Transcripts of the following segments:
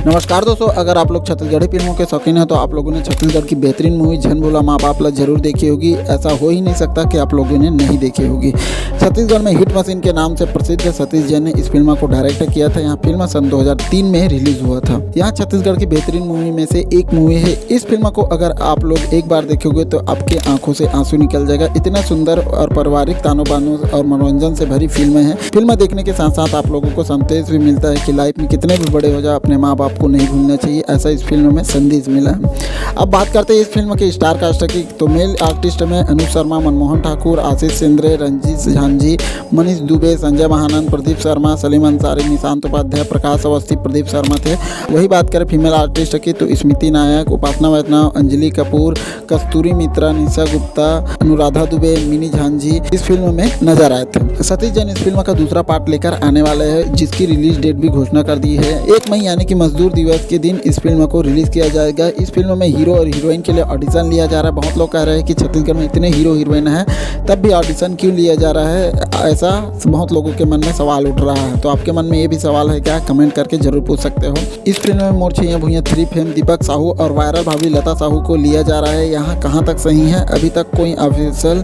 नमस्कार दोस्तों, अगर आप लोग छत्तीसगढ़ी फिल्मों के शौकीन हैं तो आप लोगों ने छत्तीसगढ़ की बेहतरीन मूवी झन बोला माँ बाप ला जरूर देखी होगी। ऐसा हो ही नहीं सकता कि आप लोगों ने नहीं देखी होगी। छत्तीसगढ़ में हिट मशीन के नाम से प्रसिद्ध सतीश जैन ने इस फिल्म को डायरेक्ट किया था। यहाँ फिल्म सन 2003 में रिलीज हुआ था। यहाँ छत्तीसगढ़ की बेहतरीन मूवी में से एक मूवी है। इस फिल्म को अगर आप लोग एक बार देखोगे तो आपके आंखों से आंसू निकल जाएगा। इतना सुंदर और पारिवारिक तानों बानों और मनोरंजन से भरी फिल्म है। फिल्म देखने के साथ साथ आप लोगों को संदेश भी मिलता है कि लाइफ में कितने भी बड़े हो जाए अपने माँ बाप को नहीं भूलना चाहिए, ऐसा इस फिल्म में संदेश मिला है। अब बात करते हैं इस फिल्म के स्टार कास्ट की। तो मेल आर्टिस्ट में अनुप शर्मा, मनमोहन ठाकुर, आशीष सेंद्रे, रंजीत झांझी, मनीष दुबे, संजय महानंद, प्रदीप शर्मा, सलीम अंसारी, निशांत उपाध्याय, प्रकाश अवस्थी, प्रदीप शर्मा थे। वही बात करें फीमेल आर्टिस्ट की तो स्मृति नायक, उपासना वैष्णव, अंजलि कपूर, कस्तूरी मित्रा, निशा गुप्ता, अनुराधा दुबे, मिनी झांझी इस फिल्म में नजर आए थे। सतीश जैन इस फिल्म का दूसरा पार्ट लेकर आने वाले हैं, जिसकी रिलीज डेट भी घोषणा कर दी है। 1 मई यानी कि मजदूर दिवस के दिन इस फिल्म को रिलीज किया जाएगा। इस फिल्म में हीरो और हीरोइन के लिए ऑडिशन लिया जा रहा है। बहुत लोग कह रहे हैं कि छत्तीसगढ़ में इतने हीरो हीरोइन हैं तब भी ऑडिशन क्यों लिया जा रहा है, ऐसा बहुत लोगों के मन में सवाल उठ रहा है। तो आपके मन में ये भी सवाल है क्या? कमेंट करके जरूर पूछ सकते हो। इस फिल्म में मोर छैया भुइयां 3 फेम दीपक साहू और वायरल भाभी लता साहू को लिया जा रहा है। यहाँ कहाँ तक सही है, अभी तक कोई ऑफिशियल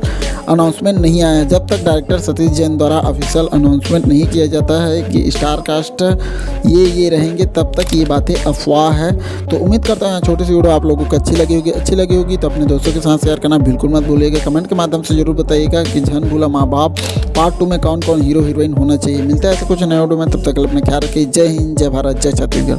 अनाउंसमेंट नहीं आया है। जब तक डायरेक्टर सतीश जैन द्वारा ऑफिशियल अनाउंसमेंट नहीं किया जाता है कि स्टार कास्ट ये रहेंगे, तब तक ये बातें अफवाह है। तो उम्मीद करता हूँ छोटी सी वीडियो आप लोगों को अच्छी लगी होगी तो अपने दोस्तों के साथ शेयर करना बिल्कुल मत भूलिएगा। कमेंट के माध्यम से जरूर बताइएगा कि झन भूला माँ बाप पार्ट 2 में कौन कौन हीरो हीरोइन होना चाहिए। मिलता है ऐसे कुछ नए वीडियो में, तब तक अपने ख्याल रखिए। जय हिंद, जय भारत, जय छत्तीसगढ़।